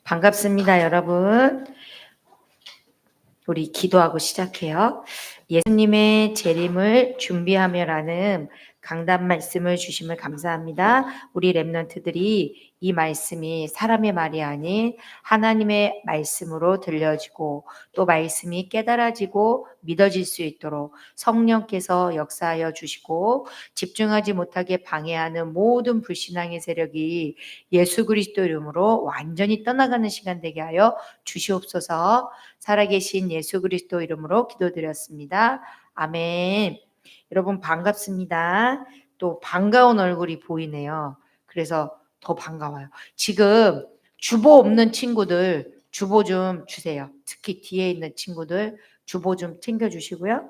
반갑습니다, 여러분. 우리 기도하고 시작해요. 예수님의 재림을 준비하며라는 강단 말씀을 주심을 감사합니다. 우리 렘넌트들이 이 말씀이 사람의 말이 아닌 하나님의 말씀으로 들려지고 또 말씀이 깨달아지고 믿어질 수 있도록 성령께서 역사하여 주시고 집중하지 못하게 방해하는 모든 불신앙의 세력이 예수 그리스도 이름으로 완전히 떠나가는 시간 되게 하여 주시옵소서. 살아계신 예수 그리스도 이름으로 기도드렸습니다. 아멘. 여러분 반갑습니다. 또 반가운 얼굴이 보이네요. 그래서 더 반가워요. 지금 주보 없는 친구들 주보 좀 주세요. 특히 뒤에 있는 친구들 주보 좀 챙겨주시고요.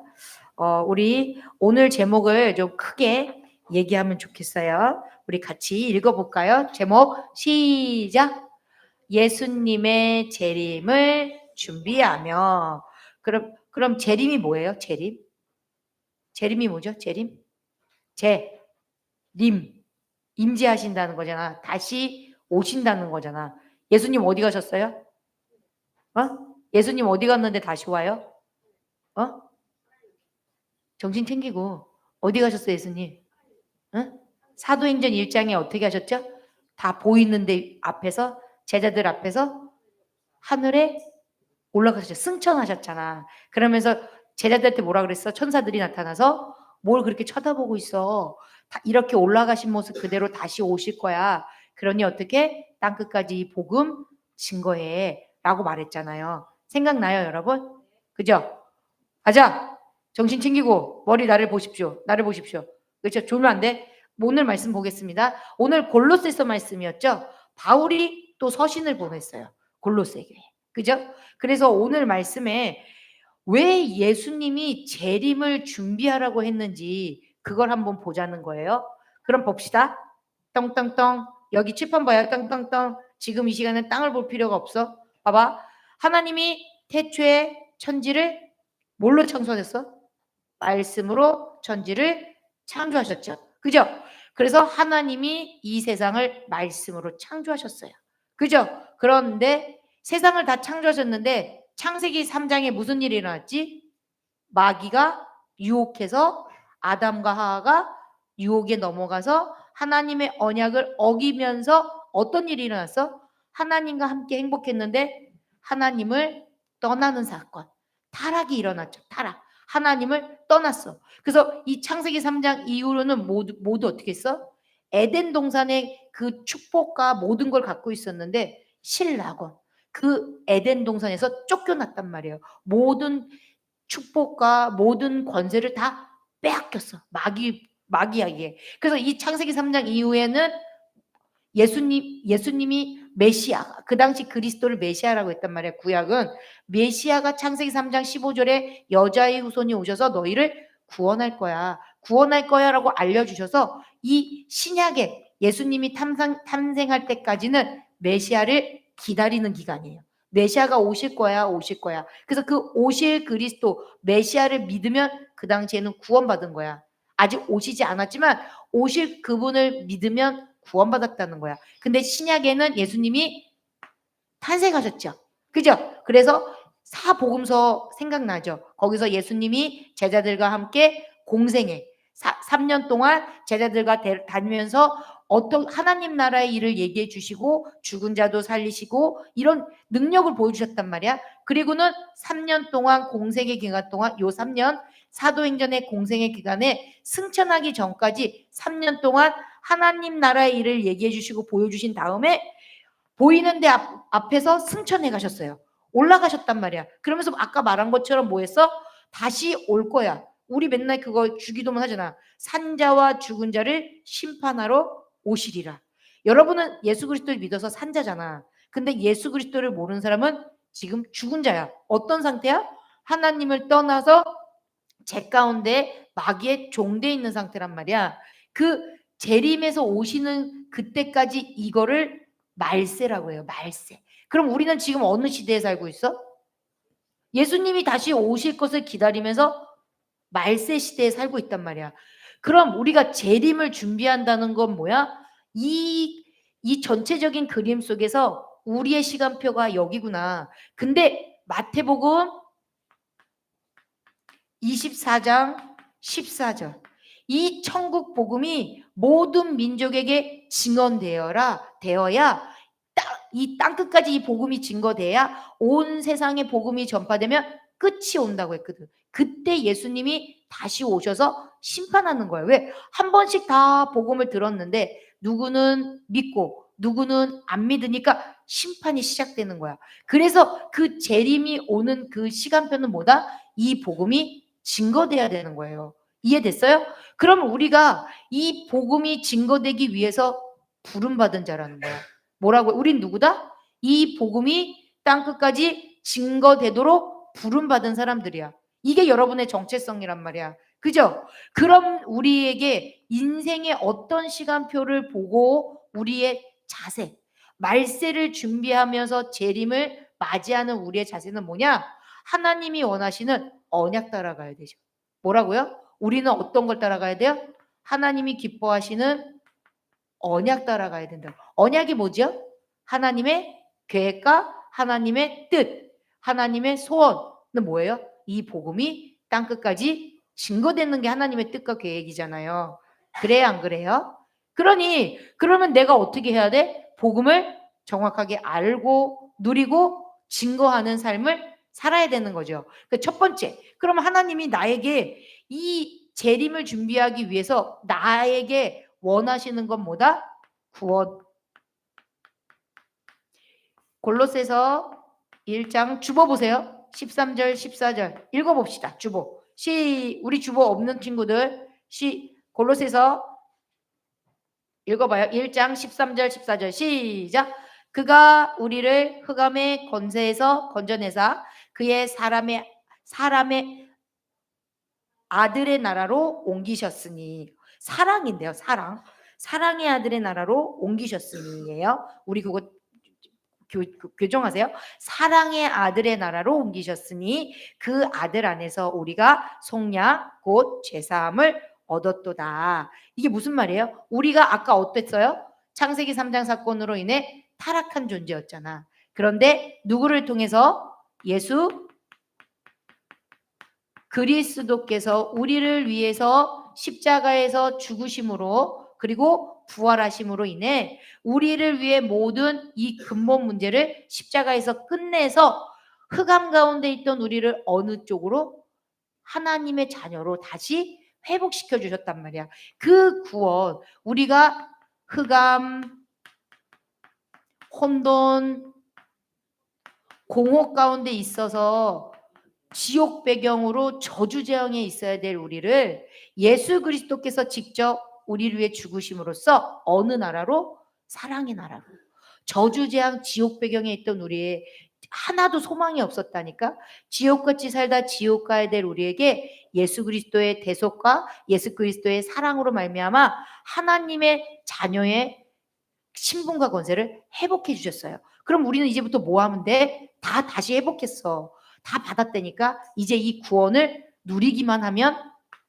우리 오늘 제목을 좀 크게 얘기하면 좋겠어요. 우리 같이 읽어볼까요? 제목 시작. 예수님의 재림을 준비하며. 그럼 재림이 뭐예요? 재림이 뭐죠? 재림 임재하신다는 거잖아. 다시 오신다는 거잖아. 예수님 어디 가셨어요? 예수님 어디 갔는데 다시 와요? 정신 챙기고 어디 가셨어요, 예수님? 사도행전 1장에 어떻게 하셨죠? 다 보이는데 앞에서 제자들 앞에서 하늘에 올라가셨죠. 승천하셨잖아. 그러면서 제자들한테 뭐라 그랬어? 천사들이 나타나서 뭘 그렇게 쳐다보고 있어? 다 이렇게 올라가신 모습 그대로 다시 오실 거야. 그러니 어떻게 땅 끝까지 복음 증거해 라고 말했잖아요. 생각나요, 여러분? 그죠? 가자. 정신 챙기고 머리 나를 보십시오. 그렇죠? 졸면 안 돼. 오늘 말씀 보겠습니다. 오늘 골로새서 말씀이었죠. 바울이 또 서신을 보냈어요. 골로새에. 그죠? 그래서 오늘 말씀에 왜 예수님이 재림을 준비하라고 했는지 그걸 한번 보자는 거예요. 그럼 봅시다. 떵떵떵. 여기 칠판 봐요. 떵떵떵. 지금 이 시간에 땅을 볼 필요가 없어. 봐봐. 하나님이 태초에 천지를 뭘로 창조하셨어? 말씀으로 천지를 창조하셨죠. 그죠? 그래서 하나님이 이 세상을 말씀으로 창조하셨어요. 그죠? 그런데 세상을 다 창조하셨는데 창세기 3장에 무슨 일이 일어났지? 마귀가 유혹해서 아담과 하와가 유혹에 넘어가서 하나님의 언약을 어기면서 어떤 일이 일어났어? 하나님과 함께 행복했는데 하나님을 떠나는 사건. 타락이 일어났죠. 타락. 하나님을 떠났어. 그래서 이 창세기 3장 이후로는 모두 어떻게 했어? 에덴 동산의 그 축복과 모든 걸 갖고 있었는데 신라곤. 그 에덴 동산에서 쫓겨났단 말이에요. 모든 축복과 모든 권세를 다 빼앗겼어. 마귀에게. 그래서 이 창세기 3장 이후에는 예수님이 메시아, 그 당시 그리스도를 메시아라고 했단 말이야. 구약은 메시아가 창세기 3장 15절에 여자의 후손이 오셔서 너희를 구원할 거야라고 알려주셔서 이 신약에 예수님이 탄생할 때까지는 메시아를 기다리는 기간이에요. 메시아가 오실 거야. 그래서 그 오실 그리스도 메시아를 믿으면 그 당시에는 구원받은 거야. 아직 오시지 않았지만 오실 그분을 믿으면 구원받았다는 거야. 근데 신약에는 예수님이 탄생하셨죠. 그죠? 그래서 사복음서 생각나죠? 거기서 예수님이 제자들과 함께 공생애 3년 동안 제자들과 다니면서 어떤 하나님 나라의 일을 얘기해 주시고 죽은 자도 살리시고 이런 능력을 보여주셨단 말이야. 그리고는 3년 동안 공생의 기간 동안 요 3년 사도행전의 공생의 기간에 승천하기 전까지 3년 동안 하나님 나라의 일을 얘기해 주시고 보여주신 다음에 보이는 데 앞에서 승천해 가셨어요. 올라가셨단 말이야. 그러면서 아까 말한 것처럼 뭐 했어? 다시 올 거야. 우리 맨날 그거 주기도문 하잖아. 산자와 죽은 자를 심판하러 오시리라. 여러분은 예수 그리스도를 믿어서 산자잖아. 근데 예수 그리스도를 모르는 사람은 지금 죽은 자야. 어떤 상태야? 하나님을 떠나서 제 가운데 마귀의 종돼 있는 상태란 말이야. 그 재림에서 오시는 그때까지 이거를 말세라고 해요. 말세. 그럼 우리는 지금 어느 시대에 살고 있어? 예수님이 다시 오실 것을 기다리면서 말세 시대에 살고 있단 말이야. 그럼 우리가 재림을 준비한다는 건 뭐야? 이 전체적인 그림 속에서 우리의 시간표가 여기구나. 근데 마태복음 24장 14절. 이 천국 복음이 모든 민족에게 되어야 이 땅끝까지 이 복음이 증거돼야 온 세상에 복음이 전파되면 끝이 온다고 했거든. 그때 예수님이 다시 오셔서 심판하는 거예요. 왜? 한 번씩 다 복음을 들었는데 누구는 믿고 누구는 안 믿으니까 심판이 시작되는 거야. 그래서 그 재림이 오는 그 시간표는 뭐다? 이 복음이 증거돼야 되는 거예요. 이해됐어요? 그럼 우리가 이 복음이 증거되기 위해서 부름받은 자라는 거야. 뭐라고? 우린 누구다? 이 복음이 땅끝까지 증거되도록 부름받은 사람들이야. 이게 여러분의 정체성이란 말이야. 그죠? 그럼 우리에게 인생의 어떤 시간표를 보고 우리의 자세, 말세를 준비하면서 재림을 맞이하는 우리의 자세는 뭐냐? 하나님이 원하시는 언약 따라가야 되죠. 뭐라고요? 우리는 어떤 걸 따라가야 돼요? 하나님이 기뻐하시는 언약 따라가야 된다. 언약이 뭐죠? 하나님의 계획과 하나님의 뜻, 하나님의 소원은 뭐예요? 이 복음이 땅끝까지 증거되는 게 하나님의 뜻과 계획이잖아요. 그래요, 안 그래요? 그러면 내가 어떻게 해야 돼? 복음을 정확하게 알고 누리고 증거하는 삶을 살아야 되는 거죠. 첫 번째, 그럼 하나님이 나에게 이 재림을 준비하기 위해서 나에게 원하시는 건 뭐다? 구원. 골로새서 1장 주보 보세요. 13절 14절 읽어봅시다. 주보. 우리 주보 없는 친구들 골로새서 읽어봐요. 1장 13절 14절 시작. 그가 우리를 흑암의 권세에서 건져내사 그의 사람의 아들의 나라로 옮기셨으니. 사랑인데요. 사랑의 아들의 나라로 옮기셨으니예요. 우리 그거 교정하세요. 사랑의 아들의 나라로 옮기셨으니 그 아들 안에서 우리가 속량 곧 죄사함을 얻었도다. 이게 무슨 말이에요? 우리가 아까 어땠어요? 창세기 3장 사건으로 인해 타락한 존재였잖아. 그런데 누구를 통해서? 예수 그리스도께서 우리를 위해서 십자가에서 죽으심으로 그리고 부활하심으로 인해 우리를 위해 모든 이 근본 문제를 십자가에서 끝내서 흑암 가운데 있던 우리를 어느 쪽으로? 하나님의 자녀로 다시 회복시켜 주셨단 말이야. 그 구원, 우리가 흑암, 혼돈, 공허 가운데 있어서 지옥 배경으로 저주재앙에 있어야 될 우리를 예수 그리스도께서 직접 우리를 위해 죽으심으로써 어느 나라로? 사랑의 나라로. 저주재앙 지옥 배경에 있던 우리의 하나도 소망이 없었다니까. 지옥같이 살다 지옥 가야 될 우리에게 예수 그리스도의 대속과 예수 그리스도의 사랑으로 말미암아 하나님의 자녀의 신분과 권세를 회복해 주셨어요. 그럼 우리는 이제부터 뭐 하면 돼? 다 다시 회복했어. 다 받았다니까. 이제 이 구원을 누리기만 하면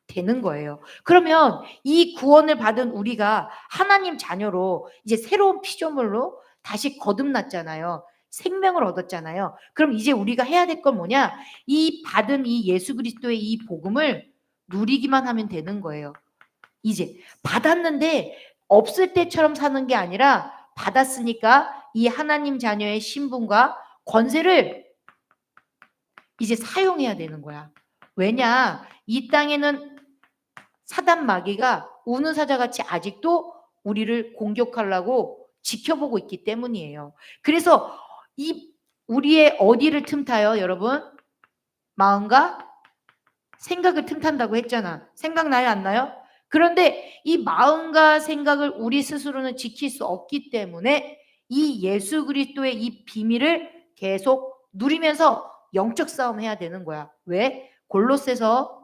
되는 거예요. 그러면 이 구원을 받은 우리가 하나님 자녀로 이제 새로운 피조물로 다시 거듭났잖아요. 생명을 얻었잖아요. 그럼 이제 우리가 해야 될 건 뭐냐? 이 받은 이 예수 그리스도의 이 복음을 누리기만 하면 되는 거예요. 이제 받았는데 없을 때처럼 사는 게 아니라 받았으니까 이 하나님 자녀의 신분과 권세를 이제 사용해야 되는 거야. 왜냐? 이 땅에는 사단 마귀가 우는 사자같이 아직도 우리를 공격하려고 지켜보고 있기 때문이에요. 그래서 이 우리의 어디를 틈타요, 여러분? 마음과 생각을 틈탄다고 했잖아. 생각나요, 안 나요? 그런데 이 마음과 생각을 우리 스스로는 지킬 수 없기 때문에 이 예수 그리스도의 이 비밀을 계속 누리면서 영적 싸움 해야 되는 거야. 왜? 골로새서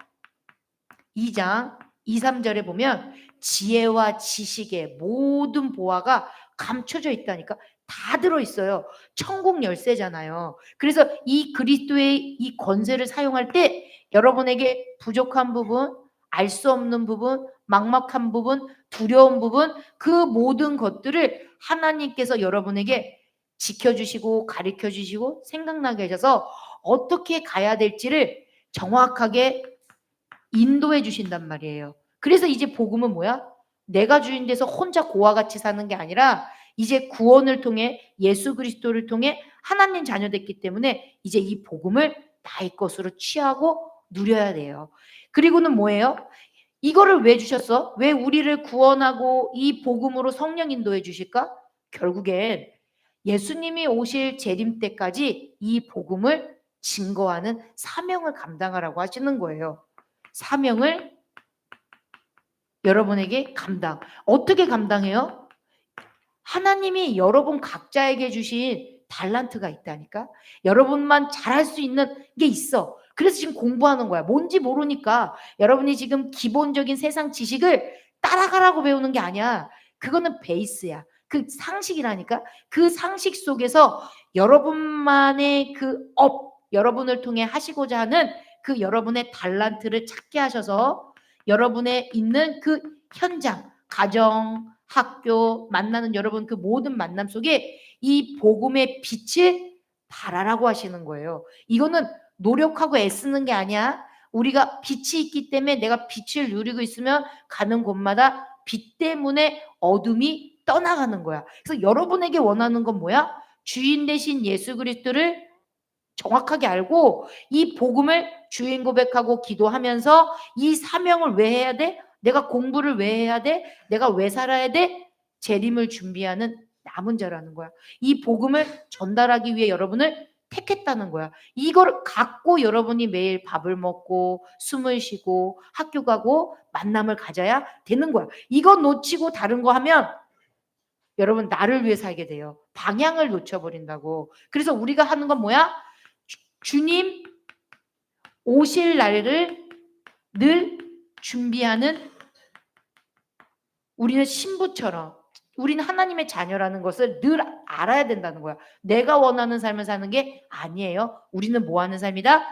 2장 2, 3절에 보면 지혜와 지식의 모든 보화가 감춰져 있다니까. 다 들어있어요. 천국 열쇠잖아요. 그래서 이 그리스도의 이 권세를 사용할 때 여러분에게 부족한 부분, 알 수 없는 부분, 막막한 부분, 두려운 부분, 그 모든 것들을 하나님께서 여러분에게 지켜주시고 가르쳐주시고 생각나게 하셔서 어떻게 가야 될지를 정확하게 인도해 주신단 말이에요. 그래서 이제 복음은 뭐야? 내가 주인 돼서 혼자 고와 같이 사는 게 아니라 이제 구원을 통해 예수 그리스도를 통해 하나님 자녀 됐기 때문에 이제 이 복음을 나의 것으로 취하고 누려야 돼요. 그리고는 뭐예요? 이거를 왜 주셨어? 왜 우리를 구원하고 이 복음으로 성령 인도해 주실까? 결국엔 예수님이 오실 재림 때까지 이 복음을 증거하는 사명을 감당하라고 하시는 거예요. 사명을 여러분에게 감당. 어떻게 감당해요? 하나님이 여러분 각자에게 주신 달란트가 있다니까. 여러분만 잘할 수 있는 게 있어. 그래서 지금 공부하는 거야. 뭔지 모르니까 여러분이 지금 기본적인 세상 지식을 따라가라고 배우는 게 아니야. 그거는 베이스야. 그 상식이라니까. 그 상식 속에서 여러분만의 여러분을 통해 하시고자 하는 그 여러분의 달란트를 찾게 하셔서 여러분의 있는 그 현장, 가정, 학교, 만나는 여러분 그 모든 만남 속에 이 복음의 빛을 발하라고 하시는 거예요. 이거는 노력하고 애쓰는 게 아니야. 우리가 빛이 있기 때문에 내가 빛을 누리고 있으면 가는 곳마다 빛 때문에 어둠이 떠나가는 거야. 그래서 여러분에게 원하는 건 뭐야? 주인 되신 예수 그리스도를 정확하게 알고 이 복음을 주인 고백하고 기도하면서 이 사명을 왜 해야 돼? 내가 공부를 왜 해야 돼? 내가 왜 살아야 돼? 재림을 준비하는 남은 자라는 거야. 이 복음을 전달하기 위해 여러분을 택했다는 거야. 이걸 갖고 여러분이 매일 밥을 먹고 숨을 쉬고 학교 가고 만남을 가져야 되는 거야. 이거 놓치고 다른 거 하면 여러분 나를 위해 살게 돼요. 방향을 놓쳐버린다고. 그래서 우리가 하는 건 뭐야? 주님 오실 날을 늘 준비하는 우리는 신부처럼 우리는 하나님의 자녀라는 것을 늘 알아야 된다는 거야. 내가 원하는 삶을 사는 게 아니에요. 우리는 뭐 하는 삶이다?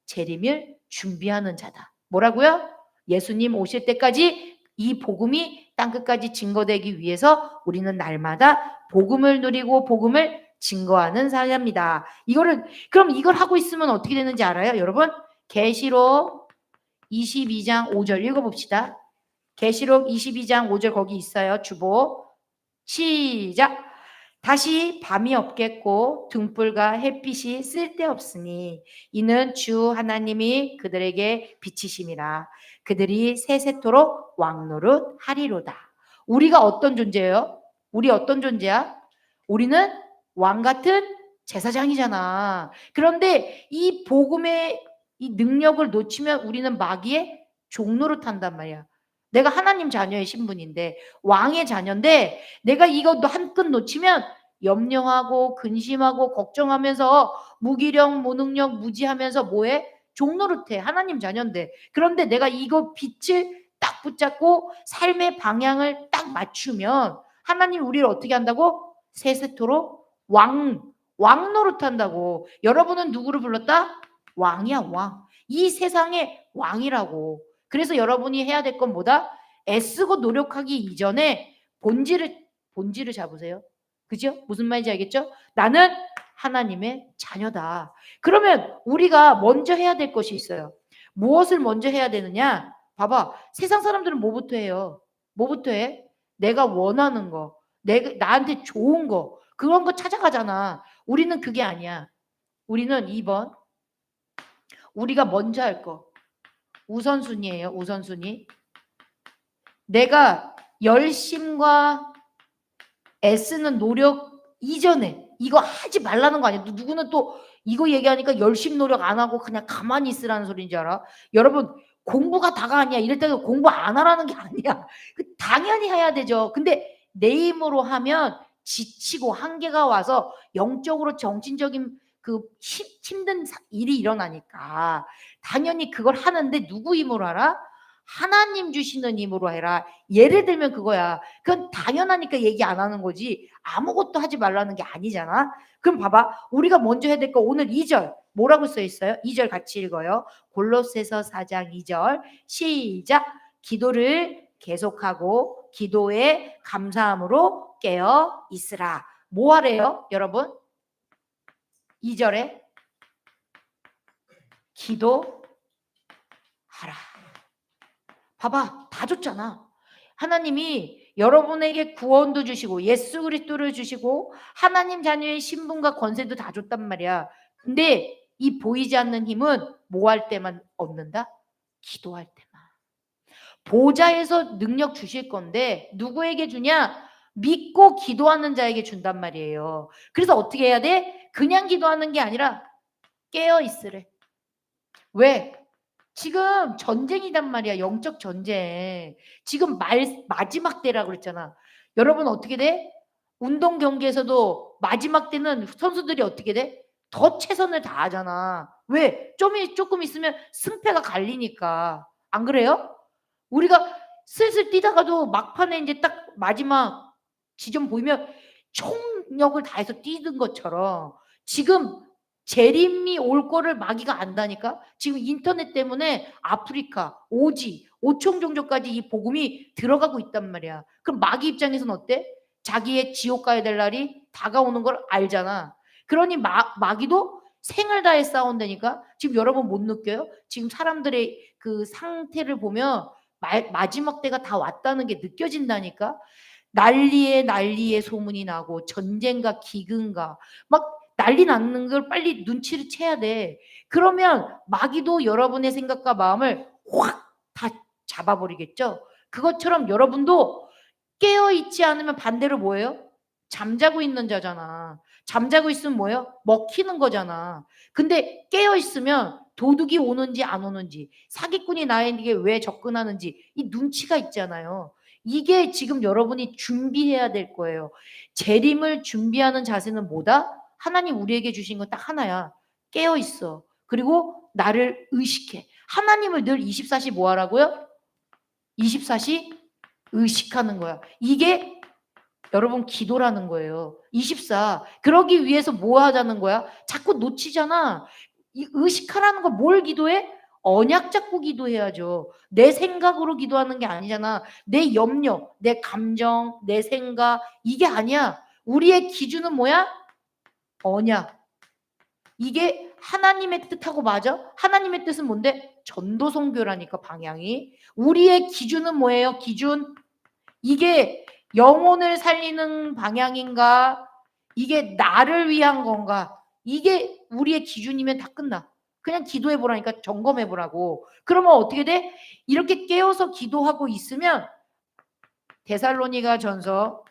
재림을 준비하는 자다. 뭐라고요? 예수님 오실 때까지 이 복음이 땅끝까지 증거되기 위해서 우리는 날마다 복음을 누리고 복음을 증거하는 사람입니다. 그럼 이걸 하고 있으면 어떻게 되는지 알아요? 여러분 계시록 22장 5절 읽어봅시다. 계시록 22장 5절 거기 있어요. 주보 시작. 다시 밤이 없겠고 등불과 햇빛이 쓸데없으니 이는 주 하나님이 그들에게 비치심이라. 그들이 세세토록 왕노릇 하리로다. 우리가 어떤 존재예요? 우리 어떤 존재야? 우리는 왕 같은 제사장이잖아. 그런데 이 복음의 이 능력을 놓치면 우리는 마귀의 종노릇 한단 말이야. 내가 하나님 자녀의 신분인데 왕의 자녀인데 내가 이것도 한 끗 놓치면 염려하고 근심하고 걱정하면서 무기력 무능력 무지하면서 뭐해? 종노릇해. 하나님 자녀인데. 그런데 내가 이거 빛을 딱 붙잡고 삶의 방향을 딱 맞추면 하나님 우리를 어떻게 한다고? 세세토록 왕 노릇한다고. 여러분은 누구를 불렀다? 왕이야 왕. 이 세상의 왕이라고. 그래서 여러분이 해야 될 건 뭐다? 애쓰고 노력하기 이전에 본질을 잡으세요. 그죠? 무슨 말인지 알겠죠? 나는 하나님의 자녀다. 그러면 우리가 먼저 해야 될 것이 있어요. 무엇을 먼저 해야 되느냐? 봐봐. 세상 사람들은 뭐부터 해요? 뭐부터 해? 내가 원하는 거, 나한테 좋은 거, 그런 거 찾아가잖아. 우리는 그게 아니야. 우리는 2번. 우리가 먼저 할 거. 우선순위예요. 우선순위. 내가 열심과 애쓰는 노력 이전에 이거 하지 말라는 거 아니야. 누구는 또 이거 얘기하니까 열심 노력 안 하고 그냥 가만히 있으라는 소리인 줄 알아? 여러분 공부가 다가 아니야. 이럴 때 공부 안 하라는 게 아니야. 당연히 해야 되죠. 근데 내 힘으로 하면 지치고 한계가 와서 영적으로 정신적인 힘든 일이 일어나니까 당연히 그걸 하는데 누구 힘으로 하라? 하나님 주시는 힘으로 해라. 예를 들면 그거야. 그건 당연하니까 얘기 안 하는 거지. 아무것도 하지 말라는 게 아니잖아. 그럼 봐봐. 우리가 먼저 해야 될 거 오늘 2절. 뭐라고 써 있어요? 2절 같이 읽어요. 골로새서 4장 2절. 시작. 기도를 계속하고 기도에 감사함으로 깨어 있으라. 뭐 하래요, 여러분? 2절에 기도하라. 봐봐, 다 줬잖아. 하나님이 여러분에게 구원도 주시고 예수 그리스도를 주시고 하나님 자녀의 신분과 권세도 다 줬단 말이야. 근데 이 보이지 않는 힘은 뭐 할 때만 얻는다? 기도할 때만. 보좌에서 능력 주실 건데 누구에게 주냐? 믿고 기도하는 자에게 준단 말이에요. 그래서 어떻게 해야 돼? 그냥 기도하는 게 아니라 깨어 있으래. 왜? 지금 전쟁이단 말이야. 영적 전쟁. 지금 마지막 때라고 그랬잖아. 여러분 어떻게 돼? 운동 경기에서도 마지막 때는 선수들이 어떻게 돼? 더 최선을 다하잖아. 왜? 조금 있으면 승패가 갈리니까. 안 그래요? 우리가 슬슬 뛰다가도 막판에 이제 딱 마지막 지점 보이면 총력을 다해서 뛰는 것처럼 지금 재림이 올 거를 마귀가 안다니까. 지금 인터넷 때문에 아프리카, 오지, 오총 종족까지 이 복음이 들어가고 있단 말이야. 그럼 마귀 입장에서는 어때? 자기의 지옥 가야 될 날이 다가오는 걸 알잖아. 그러니 마귀도 생을 다해 싸운다니까. 지금 여러분 못 느껴요? 지금 사람들의 그 상태를 보면 마지막 때가 다 왔다는 게 느껴진다니까. 난리에 소문이 나고 전쟁과 기근과 막 난리 나는 걸 빨리 눈치를 채야 돼. 그러면 마귀도 여러분의 생각과 마음을 확 다 잡아버리겠죠. 그것처럼 여러분도 깨어있지 않으면 반대로 뭐예요? 잠자고 있는 자잖아. 잠자고 있으면 뭐예요? 먹히는 거잖아. 근데 깨어있으면 도둑이 오는지 안 오는지, 사기꾼이 나에게 왜 접근하는지 이 눈치가 있잖아요. 이게 지금 여러분이 준비해야 될 거예요. 재림을 준비하는 자세는 뭐다? 하나님 우리에게 주신 건 딱 하나야. 깨어있어. 그리고 나를 의식해. 하나님을 늘 24시 뭐 하라고요? 24시 의식하는 거야. 이게 여러분 기도라는 거예요. 24. 그러기 위해서 뭐 하자는 거야? 자꾸 놓치잖아. 이 의식하라는 거 뭘 기도해? 언약 잡고 기도해야죠. 내 생각으로 기도하는 게 아니잖아. 내 염려, 내 감정, 내 생각 이게 아니야. 우리의 기준은 뭐야? 언약. 이게 하나님의 뜻하고 맞아? 하나님의 뜻은 뭔데? 전도선교라니까 방향이. 우리의 기준은 뭐예요? 기준. 이게 영혼을 살리는 방향인가? 이게 나를 위한 건가? 이게 우리의 기준이면 다 끝나. 그냥 기도해 보라니까 점검해 보라고. 그러면 어떻게 돼? 이렇게 깨어서 기도하고 있으면 데살로니가 전서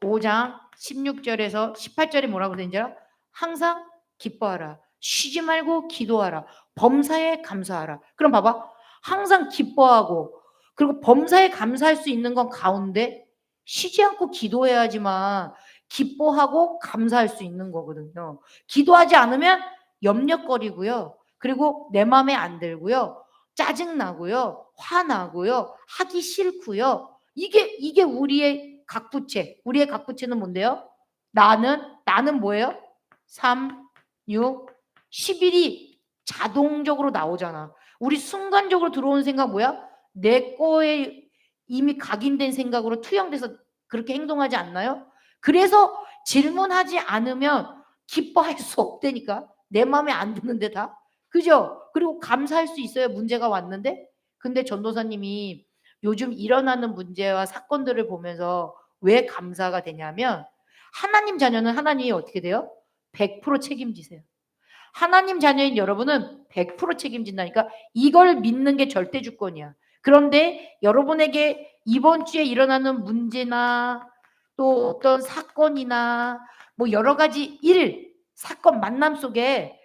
5장 16절에서 18절에 뭐라고 되는지 알아? 항상 기뻐하라. 쉬지 말고 기도하라. 범사에 감사하라. 그럼 봐봐. 항상 기뻐하고 그리고 범사에 감사할 수 있는 건 가운데 쉬지 않고 기도해야지만 기뻐하고 감사할 수 있는 거거든요. 기도하지 않으면 염려거리고요. 그리고 내 마음에 안 들고요. 짜증나고요. 화나고요. 하기 싫고요. 이게 우리의 각부채. 우리의 각부채는 뭔데요? 나는 뭐예요? 3, 6, 11이 자동적으로 나오잖아. 우리 순간적으로 들어오는 생각 뭐야? 내 거에 이미 각인된 생각으로 투영돼서 그렇게 행동하지 않나요? 그래서 질문하지 않으면 기뻐할 수 없다니까. 내 마음에 안 드는데 다. 그죠? 그리고 감사할 수 있어요. 문제가 왔는데. 근데 전도사님이 요즘 일어나는 문제와 사건들을 보면서 왜 감사가 되냐면 하나님 자녀는 하나님이 어떻게 돼요? 100% 책임지세요. 하나님 자녀인 여러분은 100% 책임진다니까. 이걸 믿는 게 절대 주권이야. 그런데 여러분에게 이번 주에 일어나는 문제나 또 어떤 사건이나 뭐 여러 가지 사건, 만남 속에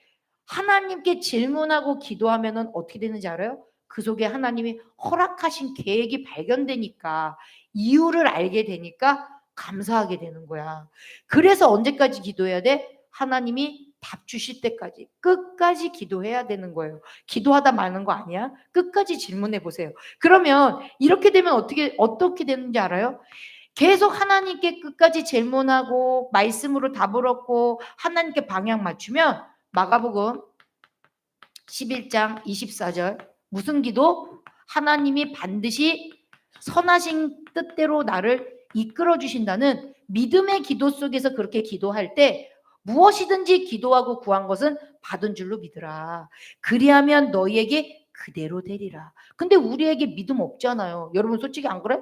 하나님께 질문하고 기도하면은 어떻게 되는지 알아요? 그 속에 하나님이 허락하신 계획이 발견되니까 이유를 알게 되니까 감사하게 되는 거야. 그래서 언제까지 기도해야 돼? 하나님이 답 주실 때까지 끝까지 기도해야 되는 거예요. 기도하다 마는 거 아니야? 끝까지 질문해 보세요. 그러면 이렇게 되면 어떻게 되는지 알아요? 계속 하나님께 끝까지 질문하고 말씀으로 답을 얻고 하나님께 방향 맞추면 마가복음 11장 24절 무슨 기도? 하나님이 반드시 선하신 뜻대로 나를 이끌어 주신다는 믿음의 기도 속에서 그렇게 기도할 때 무엇이든지 기도하고 구한 것은 받은 줄로 믿으라. 그리하면 너희에게 그대로 되리라. 근데 우리에게 믿음 없잖아요. 여러분 솔직히 안 그래?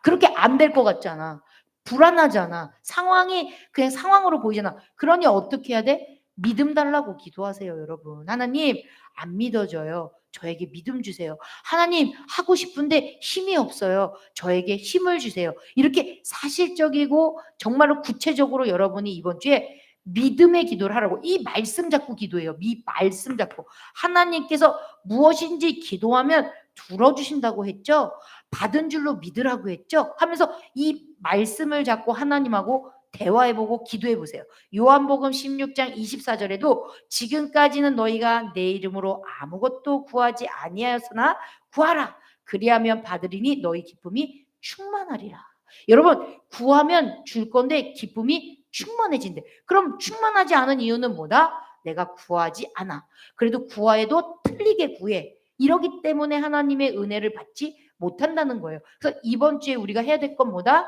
그렇게 안 될 것 같잖아. 불안하잖아. 상황이 그냥 상황으로 보이잖아. 그러니 어떻게 해야 돼? 믿음 달라고 기도하세요, 여러분. 하나님, 안 믿어져요. 저에게 믿음 주세요. 하나님, 하고 싶은데 힘이 없어요. 저에게 힘을 주세요. 이렇게 사실적이고 정말로 구체적으로 여러분이 이번 주에 믿음의 기도를 하라고. 이 말씀 잡고 기도해요. 말씀 잡고. 하나님께서 무엇인지 기도하면 들어주신다고 했죠. 받은 줄로 믿으라고 했죠. 하면서 이 말씀을 잡고 하나님하고 대화해보고 기도해보세요. 요한복음 16장 24절에도 지금까지는 너희가 내 이름으로 아무것도 구하지 아니하였으나 구하라. 그리하면 받으리니 너희 기쁨이 충만하리라. 여러분, 구하면 줄 건데 기쁨이 충만해진대. 그럼 충만하지 않은 이유는 뭐다? 내가 구하지 않아. 그래도 구하해도 틀리게 구해. 이러기 때문에 하나님의 은혜를 받지 못한다는 거예요. 그래서 이번 주에 우리가 해야 될 건 뭐다?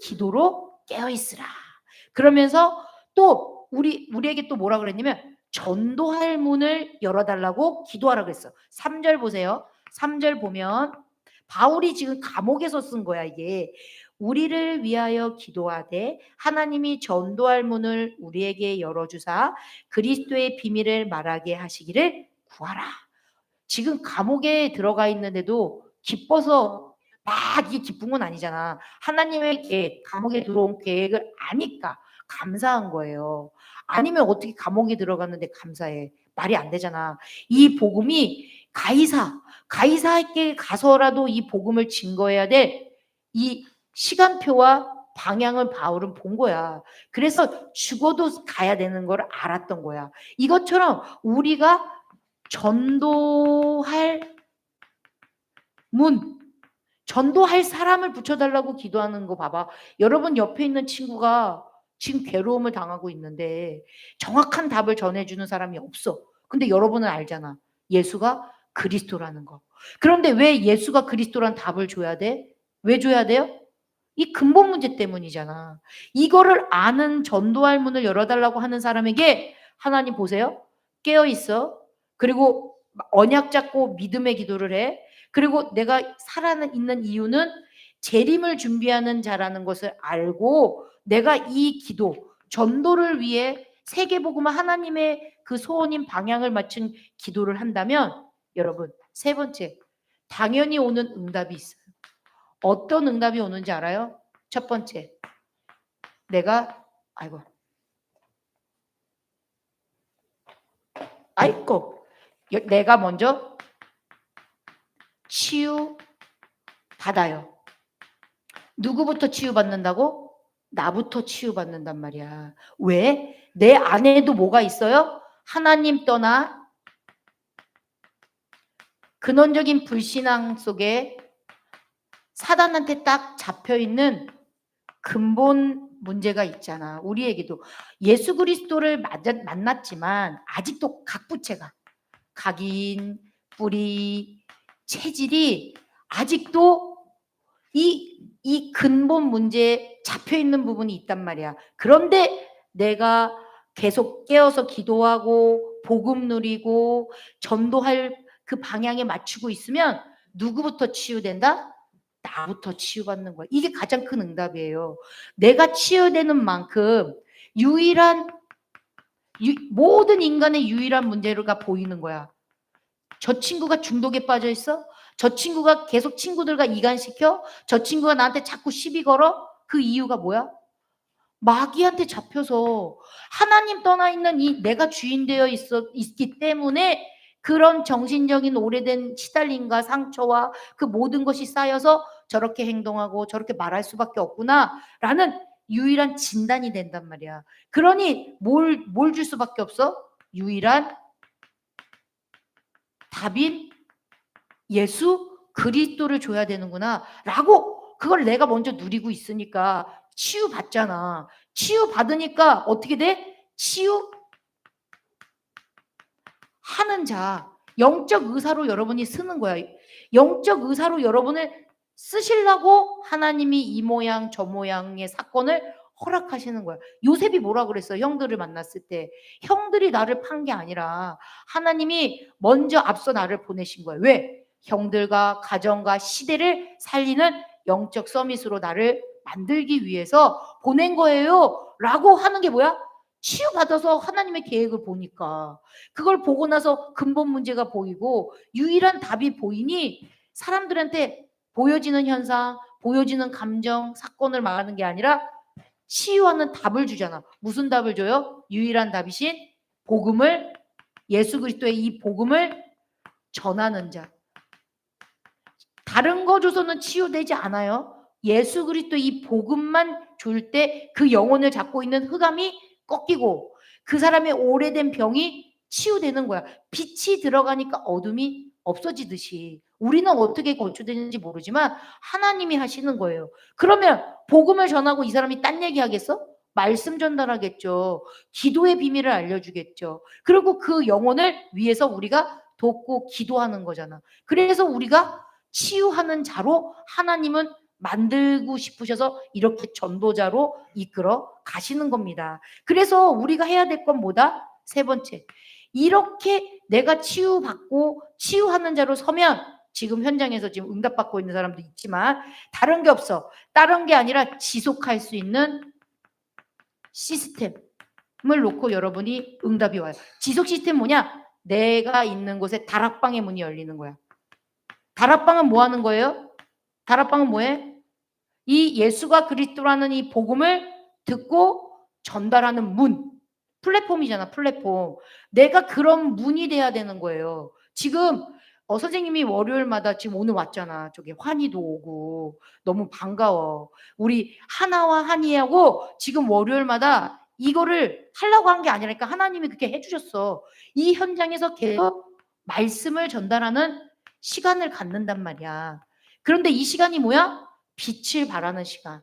기도로 깨어있으라. 그러면서 또 우리에게 또 뭐라 그랬냐면 전도할 문을 열어달라고 기도하라 그랬어. 3절 보세요. 3절 보면 바울이 지금 감옥에서 쓴 거야 이게. 우리를 위하여 기도하되 하나님이 전도할 문을 우리에게 열어주사 그리스도의 비밀을 말하게 하시기를 구하라. 지금 감옥에 들어가 있는데도 기뻐서 막 이게 기쁜 건 아니잖아. 하나님의 계획, 감옥에 들어온 계획을 아니까 감사한 거예요. 아니면 어떻게 감옥에 들어갔는데 감사해. 말이 안 되잖아. 이 복음이 가이사에게 가서라도 이 복음을 증거해야 될 이 시간표와 방향을 바울은 본 거야. 그래서 죽어도 가야 되는 걸 알았던 거야. 이것처럼 우리가 전도할 전도할 사람을 붙여달라고 기도하는 거 봐봐. 여러분 옆에 있는 친구가 지금 괴로움을 당하고 있는데 정확한 답을 전해주는 사람이 없어. 근데 여러분은 알잖아. 예수가 그리스도라는 거. 그런데 왜 예수가 그리스도란 답을 줘야 돼? 왜 줘야 돼요? 이 근본 문제 때문이잖아. 이거를 아는 전도할 문을 열어달라고 하는 사람에게 하나님 보세요. 깨어있어. 그리고 언약 잡고 믿음의 기도를 해. 그리고 내가 살아있는 이유는 재림을 준비하는 자라는 것을 알고 내가 이 기도, 전도를 위해 세계복음과 하나님의 그 소원인 방향을 맞춘 기도를 한다면 여러분, 세 번째, 당연히 오는 응답이 있어요. 어떤 응답이 오는지 알아요? 첫 번째, 내가 먼저 치유 받아요. 누구부터 치유받는다고? 나부터 치유받는단 말이야. 왜? 내 안에도 뭐가 있어요? 하나님 떠나 근원적인 불신앙 속에 사단한테 딱 잡혀있는 근본 문제가 있잖아. 우리에게도 예수 그리스도를 만났지만 아직도 각 부채가 각인, 뿌리, 체질이 아직도 이 근본 문제에 잡혀있는 부분이 있단 말이야. 그런데 내가 계속 깨어서 기도하고 복음 누리고 전도할 그 방향에 맞추고 있으면 누구부터 치유된다? 나부터 치유받는 거야. 이게 가장 큰 응답이에요. 내가 치유되는 만큼 모든 인간의 유일한 문제가 보이는 거야. 저 친구가 중독에 빠져 있어? 저 친구가 계속 친구들과 이간시켜? 저 친구가 나한테 자꾸 시비 걸어? 그 이유가 뭐야? 마귀한테 잡혀서 하나님 떠나 있는 이 내가 주인 되어 있기 때문에 그런 정신적인 오래된 시달림과 상처와 그 모든 것이 쌓여서 저렇게 행동하고 저렇게 말할 수밖에 없구나라는 유일한 진단이 된단 말이야. 그러니 뭘 줄 수밖에 없어? 유일한 답인 예수 그리스도를 줘야 되는구나 라고 그걸 내가 먼저 누리고 있으니까 치유받잖아. 치유받으니까 어떻게 돼? 치유하는 자, 영적 의사로 여러분이 쓰는 거야. 영적 의사로 여러분을 쓰시려고 하나님이 이 모양 저 모양의 사건을 허락하시는 거야. 요셉이 뭐라 그랬어? 형들을 만났을 때 형들이 나를 판 게 아니라 하나님이 먼저 앞서 나를 보내신 거야. 왜? 형들과 가정과 시대를 살리는 영적 서밋으로 나를 만들기 위해서 보낸 거예요 라고 하는 게 뭐야? 치유받아서 하나님의 계획을 보니까 그걸 보고 나서 근본 문제가 보이고 유일한 답이 보이니 사람들한테 보여지는 현상, 보여지는 감정, 사건을 말하는 게 아니라 치유하는 답을 주잖아. 무슨 답을 줘요? 유일한 답이신 복음을, 예수 그리스도의 이 복음을 전하는 자. 다른 거 줘서는 치유되지 않아요. 예수 그리스도 이 복음만 줄 때 그 영혼을 잡고 있는 흑암이 꺾이고 그 사람의 오래된 병이 치유되는 거야. 빛이 들어가니까 어둠이 없어지듯이 우리는 어떻게 건축되는지 모르지만 하나님이 하시는 거예요. 그러면 복음을 전하고 이 사람이 딴 얘기 하겠어? 말씀 전달하겠죠. 기도의 비밀을 알려주겠죠. 그리고 그 영혼을 위해서 우리가 돕고 기도하는 거잖아. 그래서 우리가 치유하는 자로 하나님은 만들고 싶으셔서 이렇게 전도자로 이끌어 가시는 겁니다. 그래서 우리가 해야 될 건 뭐다? 세 번째, 이렇게 내가 치유받고 치유하는 자로 서면 지금 현장에서 지금 응답받고 있는 사람도 있지만 다른 게 없어. 다른 게 아니라 지속할 수 있는 시스템을 놓고 여러분이 응답이 와요. 지속 시스템 뭐냐? 내가 있는 곳에 다락방의 문이 열리는 거야. 다락방은 뭐 하는 거예요? 다락방은 뭐해? 이 예수가 그리스도라는 이 복음을 듣고 전달하는 문. 플랫폼이잖아, 플랫폼. 내가 그런 문이 돼야 되는 거예요. 지금 선생님이 월요일마다 지금 오늘 왔잖아. 저기 환희도 오고 너무 반가워. 우리 하나와 한이하고 지금 월요일마다 이거를 하려고 한 게 아니라니까 하나님이 그렇게 해주셨어. 이 현장에서 계속 말씀을 전달하는 시간을 갖는단 말이야. 그런데 이 시간이 뭐야? 빛을 발하는 시간.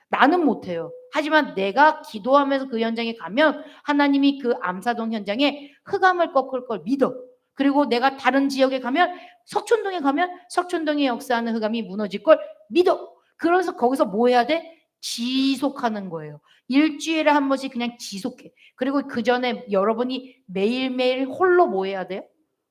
나는 못해요. 하지만 내가 기도하면서 그 현장에 가면 하나님이 그 암사동 현장에 흑암을 꺾을 걸 믿어. 그리고 내가 다른 지역에 가면 석촌동에 가면 석촌동에 역사하는 흑암이 무너질 걸 믿어. 그래서 거기서 뭐 해야 돼? 지속하는 거예요. 일주일에 한 번씩 그냥 지속해. 그리고 그 전에 여러분이 매일매일 홀로 뭐 해야 돼요?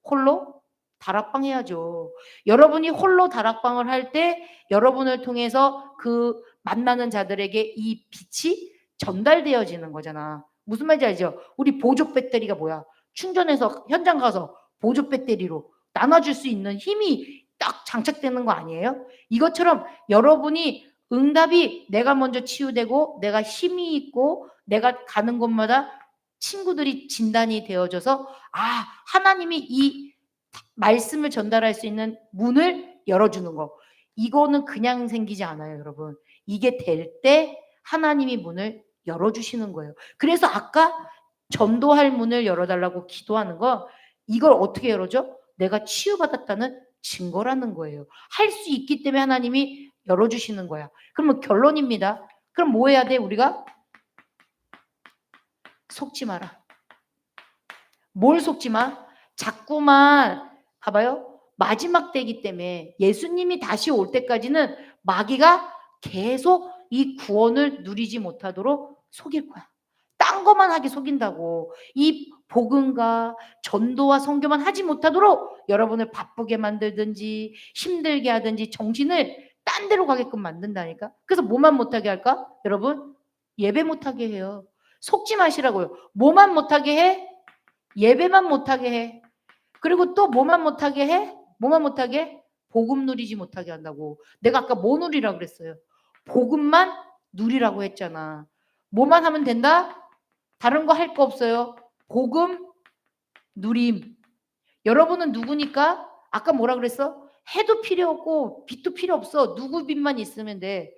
홀로 다락방 해야죠. 여러분이 홀로 다락방을 할 때 여러분을 통해서 그 만나는 자들에게 이 빛이 전달되어지는 거잖아. 무슨 말인지 알죠? 우리 보조 배터리가 뭐야? 충전해서 현장 가서 보조 배터리로 나눠줄 수 있는 힘이 딱 장착되는 거 아니에요? 이것처럼 여러분이 응답이 내가 먼저 치유되고 내가 힘이 있고 내가 가는 곳마다 친구들이 진단이 되어져서 아, 하나님이 이 말씀을 전달할 수 있는 문을 열어주는 거. 이거는 그냥 생기지 않아요, 여러분. 이게 될 때 하나님이 문을 열어주시는 거예요. 그래서 아까 전도할 문을 열어달라고 기도하는 거, 이걸 어떻게 열어줘? 내가 치유받았다는 증거라는 거예요. 할 수 있기 때문에 하나님이 열어주시는 거야. 그러면 결론입니다. 그럼 뭐 해야 돼, 우리가? 속지 마라. 뭘 속지 마? 자꾸만 봐봐요. 마지막 때이기 때문에 예수님이 다시 올 때까지는 마귀가 계속 이 구원을 누리지 못하도록 속일 거야. 딴 것만 하게 속인다고. 이 복음과 전도와 선교만 하지 못하도록 여러분을 바쁘게 만들든지 힘들게 하든지 정신을 딴 데로 가게끔 만든다니까. 그래서 뭐만 못하게 할까? 여러분 예배 못하게 해요. 속지 마시라고요. 뭐만 못하게 해? 예배만 못하게 해. 그리고 또 뭐만 못하게 해? 뭐만 못하게 해? 복음 누리지 못하게 한다고. 내가 아까 뭐 누리라고 그랬어요? 복음만 누리라고 했잖아. 뭐만 하면 된다? 다른 거 할 거 없어요. 복음 누림. 여러분은 누구니까? 아까 뭐라 그랬어? 해도 필요 없고 빛도 필요 없어. 누구 빛만 있으면 돼.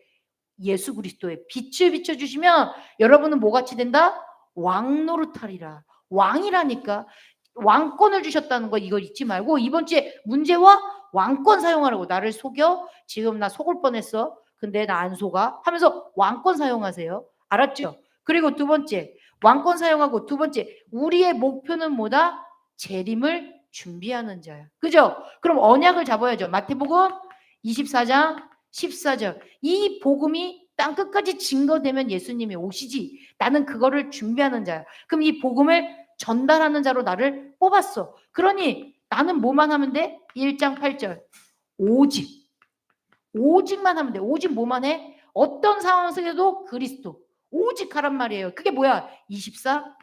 예수 그리스도의 빛을 비춰주시면 여러분은 뭐같이 된다? 왕 노릇하리라. 왕이라니까. 왕권을 주셨다는 거 이거 잊지 말고 이번 주에 문제와 왕권 사용하라고. 나를 속여? 지금 나 속을 뻔했어. 근데 나 안 속아? 하면서 왕권 사용하세요. 알았죠? 그리고 두 번째 왕권 사용하고 두 번째 우리의 목표는 뭐다? 재림을 준비하는 자야. 그죠? 그럼 언약을 잡아야죠. 마태복음 24장 14절. 이 복음이 땅 끝까지 증거되면 예수님이 오시지. 나는 그거를 준비하는 자야. 그럼 이 복음을 전달하는 자로 나를 뽑았어. 그러니 나는 뭐만 하면 돼? 1장 8절. 오직만 하면 돼. 오직 뭐만 해? 어떤 상황 속에도 그리스도. 오직 하란 말이에요. 그게 뭐야? 24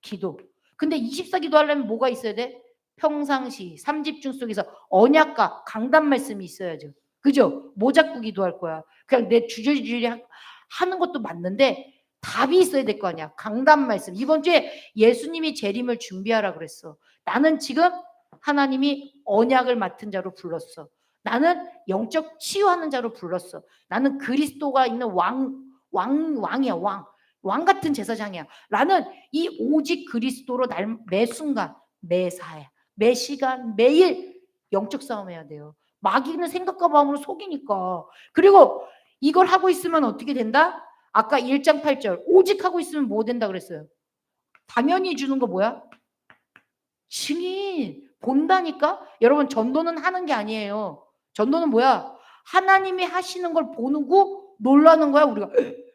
기도. 근데 24 기도하려면 뭐가 있어야 돼? 평상시 삼집중 속에서 언약과 강단 말씀이 있어야죠. 그죠? 뭐 잡고 기도할 거야? 그냥 내 주저주저 하는 것도 맞는데 답이 있어야 될 거 아니야. 강단 말씀. 이번 주에 예수님이 재림을 준비하라 그랬어. 나는 지금 하나님이 언약을 맡은 자로 불렀어. 나는 영적 치유하는 자로 불렀어. 나는 그리스도가 있는 왕이야, 왕 같은 제사장이야. 라는 이 오직 그리스도로 날 매 순간, 매사에, 매 시간, 매일 영적 싸움해야 돼요. 마귀는 생각과 마음으로 속이니까. 그리고 이걸 하고 있으면 어떻게 된다? 아까 1장 8절 오직 하고 있으면 뭐 된다 그랬어요? 당연히 주는 거 뭐야? 증인. 본다니까? 여러분 전도는 하는 게 아니에요. 전도는 뭐야? 하나님이 하시는 걸 보고 놀라는 거야. 우리가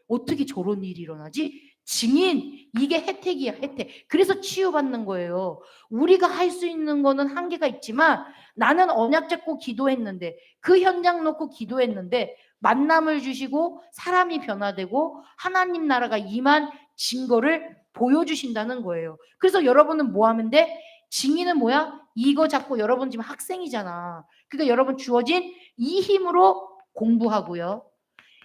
어떻게 저런 일이 일어나지? 증인. 이게 혜택이야, 혜택. 그래서 치유받는 거예요. 우리가 할 수 있는 거는 한계가 있지만 나는 언약 잡고 기도했는데 그 현장 놓고 기도했는데 만남을 주시고 사람이 변화되고 하나님 나라가 임한 증거를 보여주신다는 거예요. 그래서 여러분은 뭐 하면 돼? 증인은 뭐야? 이거 잡고 여러분 지금 학생이잖아. 그러니까 여러분 주어진 이 힘으로 공부하고요.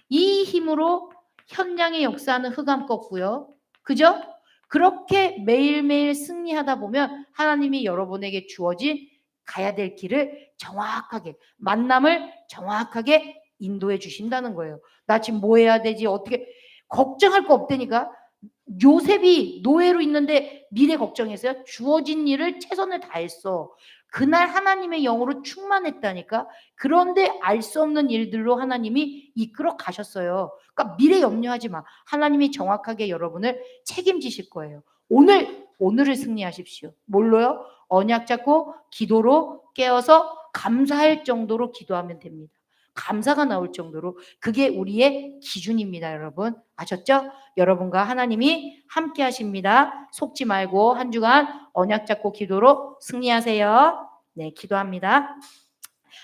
이 힘으로 현장의 역사는 흑암 꺾고요. 그죠? 그렇게 매일매일 승리하다 보면 하나님이 여러분에게 주어진 가야 될 길을 정확하게, 만남을 정확하게 인도해 주신다는 거예요. 나 지금 뭐 해야 되지? 어떻게 걱정할 거 없다니까. 요셉이 노예로 있는데 미래 걱정했어요? 주어진 일을 최선을 다했어. 그날 하나님의 영으로 충만했다니까. 그런데 알 수 없는 일들로 하나님이 이끌어 가셨어요. 그러니까 미래 염려하지 마. 하나님이 정확하게 여러분을 책임지실 거예요. 오늘을 승리하십시오. 뭘로요? 언약 잡고 기도로 깨어서 감사할 정도로 기도하면 됩니다. 감사가 나올 정도로. 그게 우리의 기준입니다, 여러분. 아셨죠? 여러분과 하나님이 함께 하십니다. 속지 말고 한 주간 언약 잡고 기도로 승리하세요. 네, 기도합니다.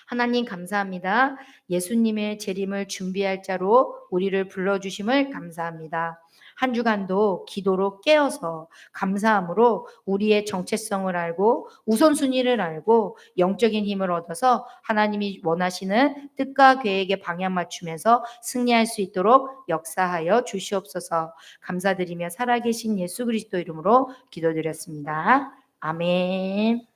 하나님 감사합니다. 예수님의 재림을 준비할 자로 우리를 불러주심을 감사합니다. 한 주간도 기도로 깨어서 감사함으로 우리의 정체성을 알고 우선순위를 알고 영적인 힘을 얻어서 하나님이 원하시는 뜻과 계획에 방향 맞추면서 승리할 수 있도록 역사하여 주시옵소서. 감사드리며 살아계신 예수 그리스도 이름으로 기도드렸습니다. 아멘.